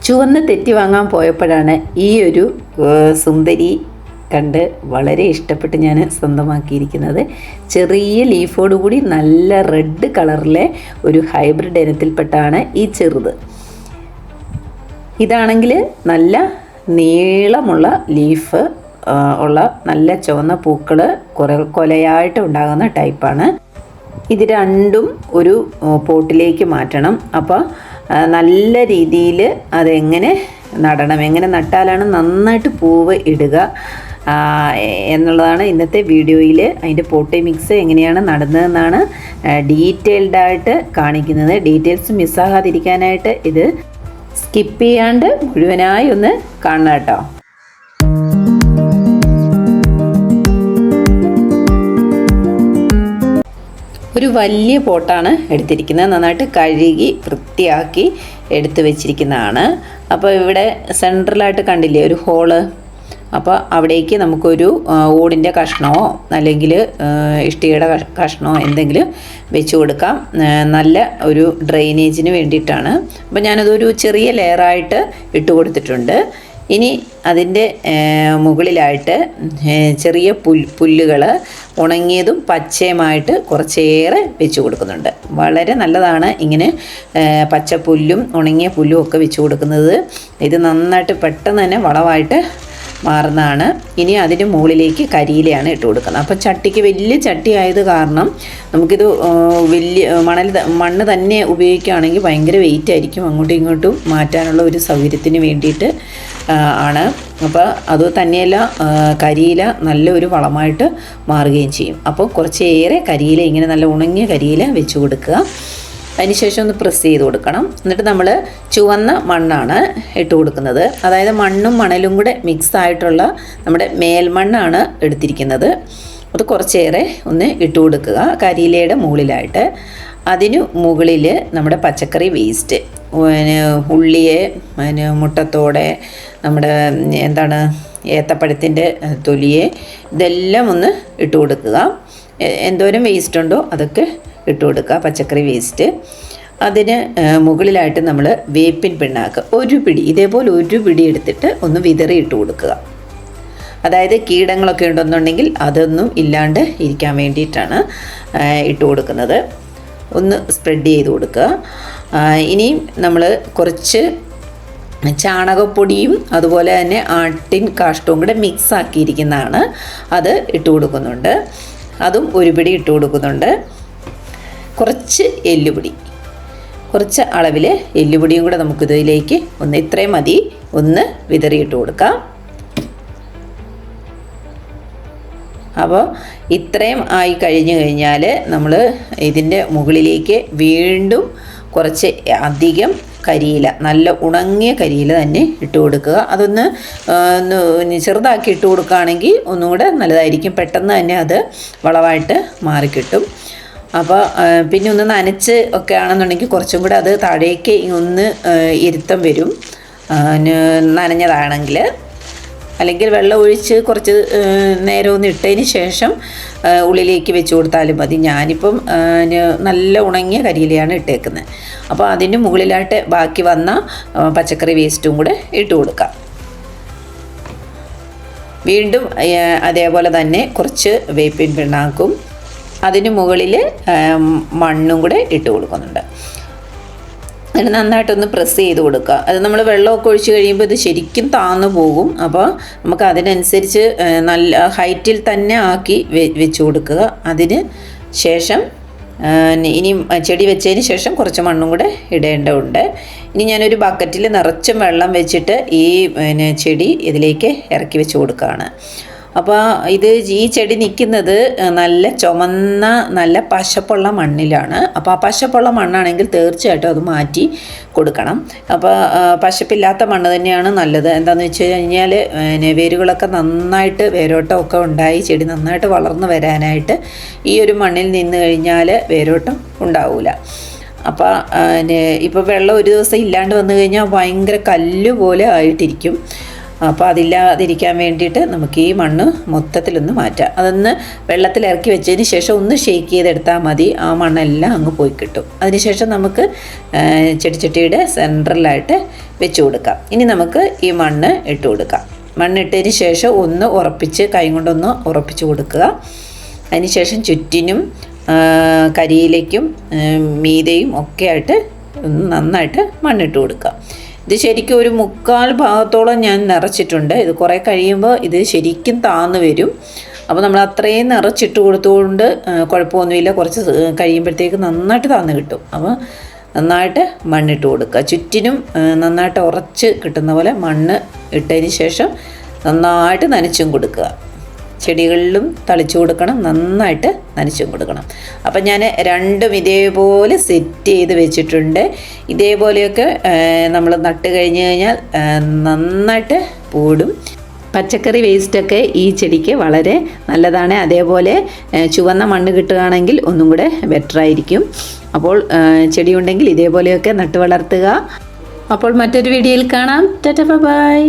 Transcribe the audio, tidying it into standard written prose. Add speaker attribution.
Speaker 1: ചുവന്ന് തെറ്റി വാങ്ങാൻ പോയപ്പോഴാണ് ഈ ഒരു സുന്ദരി കണ്ട് വളരെ ഇഷ്ടപ്പെട്ട് ഞാൻ സ്വന്തമാക്കിയിരിക്കുന്നത്. ചെറിയ ലീഫോടുകൂടി നല്ല റെഡ് കളറിലെ ഒരു ഹൈബ്രിഡ് ഇനത്തിൽപ്പെട്ടാണ് ഈ ചെറുത്. ഇതാണെങ്കിൽ നല്ല നീളമുള്ള ലീഫ് ഉള്ള നല്ല ചുവന്ന പൂക്കൾ കൊലയായിട്ട് ഉണ്ടാകുന്ന ടൈപ്പാണ്. ഇത് രണ്ടും ഒരു പോട്ടിലേക്ക് മാറ്റണം. അപ്പോൾ നല്ല രീതിയിൽ അതെങ്ങനെ നടണം, എങ്ങനെ നട്ടാലാണ് നന്നായിട്ട് പൂവ് ഇടുക എന്നുള്ളതാണ് ഇന്നത്തെ വീഡിയോയിൽ. അതിൻ്റെ പോട്ടി മിക്സ് എങ്ങനെയാണ് നടുന്നതെന്നാണ് ഡീറ്റെയിൽഡായിട്ട് കാണിക്കുന്നത്. ഡീറ്റെയിൽസ് മിസ്സാകാതിരിക്കാനായിട്ട് ഇത് സ്കിപ്പ് ചെയ്യാണ്ട് മുഴുവനായി ഒന്ന് കാണണം കേട്ടോ. ഒരു വലിയ പോട്ടാണ് എടുത്തിരിക്കുന്നത്. നന്നായിട്ട് കഴുകി വൃത്തിയാക്കി എടുത്ത് വെച്ചിരിക്കുന്നതാണ്. അപ്പോൾ ഇവിടെ സെൻട്രലായിട്ട് കണ്ടില്ലേ ഒരു ഹോള്. അപ്പോൾ അവിടേക്ക് നമുക്കൊരു ഓടിൻ്റെ കഷ്ണമോ അല്ലെങ്കിൽ ഇഷ്ടികയുടെ കഷ്ണമോ എന്തെങ്കിലും വെച്ച് കൊടുക്കാം. നല്ല ഒരു ഡ്രെയിനേജിന് വേണ്ടിയിട്ടാണ്. അപ്പോൾ ഞാനതൊരു ചെറിയ ലെയറായിട്ട് ഇട്ട് കൊടുത്തിട്ടുണ്ട്. ഇനി അതിൻ്റെ മുകളിലായിട്ട് ചെറിയ പുല്ലുകൾ ഉണങ്ങിയതും പച്ചയുമായിട്ട് കുറച്ചേറെ വെച്ച് കൊടുക്കുന്നുണ്ട്. വളരെ നല്ലതാണ് ഇങ്ങനെ പച്ചപ്പുല്ലും ഉണങ്ങിയ പുല്ലും ഒക്കെ വെച്ച് കൊടുക്കുന്നത്. ഇത് നന്നായിട്ട് പെട്ടെന്ന് തന്നെ വളമായിട്ട് മാറുന്നതാണ്. ഇനി അതിന് മുകളിലേക്ക് കരിയിലയാണ് ഇട്ട് കൊടുക്കുന്നത്. അപ്പോൾ ചട്ടിക്ക് വലിയ ചട്ടി ആയത് കാരണം നമുക്കിത് വലിയ മണ്ണ് തന്നെ ഉപയോഗിക്കുകയാണെങ്കിൽ ഭയങ്കര വെയിറ്റ് ആയിരിക്കും. അങ്ങോട്ടും ഇങ്ങോട്ടും മാറ്റാനുള്ള ഒരു സൗകര്യത്തിന് വേണ്ടിയിട്ട് ആണ്. അപ്പോൾ അത് തന്നെയല്ല, കരിയില നല്ലൊരു വളമായിട്ട് മാറുകയും ചെയ്യും. അപ്പോൾ കുറച്ചേറെ കരിയില ഇങ്ങനെ നല്ല ഉണങ്ങിയ കരിയില വെച്ച് കൊടുക്കുക. അതിനുശേഷം ഒന്ന് പ്രസ് ചെയ്ത് കൊടുക്കണം. എന്നിട്ട് നമ്മൾ ചുവന്ന മണ്ണാണ് ഇട്ട് കൊടുക്കുന്നത്. അതായത് മണ്ണും മണലും കൂടെ മിക്സ് ആയിട്ടുള്ള നമ്മുടെ മേൽമണ്ണാണ് എടുത്തിരിക്കുന്നത്. അത് കുറച്ചേറെ ഒന്ന് ഇട്ട് കൊടുക്കുക കരിയിലയുടെ മുകളിലായിട്ട്. അതിന് മുകളിൽ നമ്മുടെ പച്ചക്കറി വേസ്റ്റ്, ഉള്ളിയെ, മുട്ടത്തോടെ, നമ്മുടെ ഏത്തപ്പഴത്തിൻ്റെ തൊലിയെ, ഇതെല്ലാം ഒന്ന് ഇട്ട് കൊടുക്കുക. എന്തോരം വേസ്റ്റ് ഉണ്ടോ അതൊക്കെ ഇട്ട് കൊടുക്കുക, പച്ചക്കറി വേസ്റ്റ്. അതിന് മുകളിലായിട്ട് നമ്മൾ വേപ്പിൻ പിണ്ണാക്ക് ഒരു പിടി, ഇതേപോലെ ഒരു പിടി എടുത്തിട്ട് ഒന്ന് വിതറി ഇട്ട് കൊടുക്കുക. അതായത് കീടങ്ങളൊക്കെ ഉണ്ടെന്നുണ്ടെങ്കിൽ അതൊന്നും ഇല്ലാണ്ട് ഇരിക്കാൻ വേണ്ടിയിട്ടാണ് ഇട്ട് കൊടുക്കുന്നത്. ഒന്ന് സ്പ്രെഡ് ചെയ്ത് കൊടുക്കുക. ഇനിയും നമ്മൾ കുറച്ച് ചാണകപ്പൊടിയും അതുപോലെ തന്നെ ആട്ടിൻ കാഷ്ടവും കൂടെ മിക്സ് ആക്കിയിരിക്കുന്നതാണ്. അത് ഇട്ട് കൊടുക്കുന്നുണ്ട്. അതും ഒരു പിടി ഇട്ട് കൊടുക്കുന്നുണ്ട്. കുറച്ച് എല്ലുപൊടി, കുറച്ച് അളവിൽ എല്ലുപൊടിയും കൂടെ നമുക്കിതിലേക്ക് ഒന്ന്, ഇത്രയും മതി, ഒന്ന് വിതറിയിട്ട് കൊടുക്കാം. അപ്പോൾ ഇത്രയും ആയി കഴിഞ്ഞു കഴിഞ്ഞാൽ നമ്മൾ ഇതിൻ്റെ മുകളിലേക്ക് വീണ്ടും കുറച്ച് അധികം കരിയില, നല്ല ഉണങ്ങിയ കരിയില തന്നെ ഇട്ട് കൊടുക്കുക. അതൊന്ന് ചെറുതാക്കി ഇട്ട് കൊടുക്കുകയാണെങ്കിൽ ഒന്നുകൂടെ നല്ലതായിരിക്കും. പെട്ടെന്ന് തന്നെ അത് വളമായിട്ട് മാറിക്കിട്ടും. അപ്പോൾ പിന്നെ ഒന്ന് നനച്ച് ഒക്കെ ആണെന്നുണ്ടെങ്കിൽ കുറച്ചും കൂടെ അത് താഴേക്ക് ഒന്ന് ഇരുത്തം വരും നനഞ്ഞതാണെങ്കിൽ. അല്ലെങ്കിൽ വെള്ളം ഒഴിച്ച് കുറച്ച് നേരം ഒന്ന് ഇട്ടതിന് ശേഷം ഉള്ളിലേക്ക് വെച്ച് കൊടുത്താലും മതി. ഞാനിപ്പം നല്ല ഉണങ്ങിയ കരിയിലയാണ് ഇട്ടേക്കുന്നത്. അപ്പോൾ അതിന് മുകളിലായിട്ട് ബാക്കി വന്ന പച്ചക്കറി വേസ്റ്റും കൂടെ ഇട്ട് കൊടുക്കാം. വീണ്ടും അതേപോലെ തന്നെ കുറച്ച് വേപ്പിൻ പിണ്ണാക്കും അതിന് മുകളിൽ മണ്ണും കൂടെ ഇട്ട് കൊടുക്കുന്നുണ്ട്. അതിന് നന്നായിട്ടൊന്ന് പ്രസ് ചെയ്ത് കൊടുക്കുക. അത് നമ്മൾ വെള്ളമൊക്കെ ഒഴിച്ച് കഴിയുമ്പോൾ ഇത് ശരിക്കും താന്നു പോകും. അപ്പോൾ നമുക്ക് അതിനനുസരിച്ച് നല്ല ഹൈറ്റിൽ തന്നെ ആക്കി വെച്ച് കൊടുക്കുക. അതിന് ശേഷം ഇനി ചെടി വെച്ചതിന് ശേഷം കുറച്ച് മണ്ണും കൂടെ ഇടേണ്ടതുണ്ട്. ഇനി ഞാനൊരു ബക്കറ്റിൽ നിറച്ചും വെള്ളം വെച്ചിട്ട് ഈ ചെടി ഇതിലേക്ക് ഇറക്കി വെച്ച് കൊടുക്കുകയാണ്. അപ്പോൾ ഈ ചെടി നിൽക്കുന്നത് നല്ല ചുമന്ന നല്ല പശപ്പുള്ള മണ്ണിലാണ്. അപ്പോൾ ആ പശപ്പുള്ള മണ്ണാണെങ്കിൽ തീർച്ചയായിട്ടും അത് മാറ്റി കൊടുക്കണം. അപ്പോൾ പശപ്പില്ലാത്ത മണ്ണ് തന്നെയാണ് നല്ലത്. എന്താണെന്ന് വെച്ച് കഴിഞ്ഞാൽ വേരുകളൊക്കെ നന്നായിട്ട് വേരോട്ടമൊക്കെ ഉണ്ടായി ചെടി നന്നായിട്ട് വളർന്നു വരാനായിട്ട് ഈ ഒരു മണ്ണിൽ നിന്ന് കഴിഞ്ഞാൽ വേരോട്ടം ഉണ്ടാവില്ല. അപ്പോൾ ഇപ്പോൾ വെള്ളം ഒരു ദിവസം ഇല്ലാണ്ട് വന്നു കഴിഞ്ഞാൽ ഭയങ്കര കല്ല് പോലെ ആയിട്ടിരിക്കും. അപ്പോൾ അതില്ലാതിരിക്കാൻ വേണ്ടിയിട്ട് നമുക്ക് ഈ മണ്ണ് മൊത്തത്തിലൊന്ന് മാറ്റാം. അതൊന്ന് വെള്ളത്തിൽ ഇറക്കി വെച്ചതിന് ശേഷം ഒന്ന് ഷേക്ക് ചെയ്തെടുത്താൽ മതി, ആ മണ്ണെല്ലാം അങ്ങ് പോയി കിട്ടും. അതിനുശേഷം നമുക്ക് ചെടിച്ചട്ടിയുടെ സെൻട്രലായിട്ട് വെച്ച് കൊടുക്കാം. ഇനി നമുക്ക് ഈ മണ്ണ് ഇട്ട് കൊടുക്കാം. മണ്ണിട്ടതിന് ശേഷം ഒന്ന് ഉറപ്പിച്ച് കൈ കൊണ്ടൊന്ന് ഉറപ്പിച്ച് കൊടുക്കുക. അതിനുശേഷം ചുറ്റിനും കരിയിലേക്കും മീതയും ഒക്കെ ആയിട്ട് നന്നായിട്ട് മണ്ണിട്ട് കൊടുക്കുക. ഇത് ശരിക്കും ഒരു 3/4 ഭാഗത്തോളം ഞാൻ നിറച്ചിട്ടുണ്ട്. ഇത് കുറേ കഴിയുമ്പോൾ ഇത് ശരിക്കും താന്ന് വരും. അപ്പോൾ നമ്മൾ അത്രയും നിറച്ചിട്ട് കൊടുത്തുകൊണ്ട് കുഴപ്പമൊന്നുമില്ല. കുറച്ച് കഴിയുമ്പോഴത്തേക്ക് നന്നായിട്ട് താന്ന് കിട്ടും. അപ്പോൾ നന്നായിട്ട് മണ്ണിട്ട് കൊടുക്കുക. ചുറ്റിനും നന്നായിട്ട് ഉറച്ച് കിട്ടുന്ന പോലെ മണ്ണ് ഇട്ടതിന് ശേഷം നന്നായിട്ട് നനച്ചും കൊടുക്കുക. ചെടികളിലും തളിച്ചു കൊടുക്കണം, നന്നായിട്ട് നനച്ചും കൊടുക്കണം. അപ്പം ഞാൻ രണ്ടും ഇതേപോലെ സെറ്റ് ചെയ്ത് വെച്ചിട്ടുണ്ട്. ഇതേപോലെയൊക്കെ നമ്മൾ നട്ട് കഴിഞ്ഞ് കഴിഞ്ഞാൽ നന്നായിട്ട് പൂടും. പച്ചക്കറി വേസ്റ്റൊക്കെ ഈ ചെടിക്ക് വളരെ നല്ലതാണ്. അതേപോലെ ചുവന്ന മണ്ണ് കിട്ടുകയാണെങ്കിൽ ഒന്നും കൂടെ ബെറ്ററായിരിക്കും. അപ്പോൾ ചെടി ഉണ്ടെങ്കിൽ ഇതേപോലെയൊക്കെ നട്ട് വളർത്തുക. അപ്പോൾ മറ്റൊരു വീഡിയോയിൽ കാണാം. Tata bye.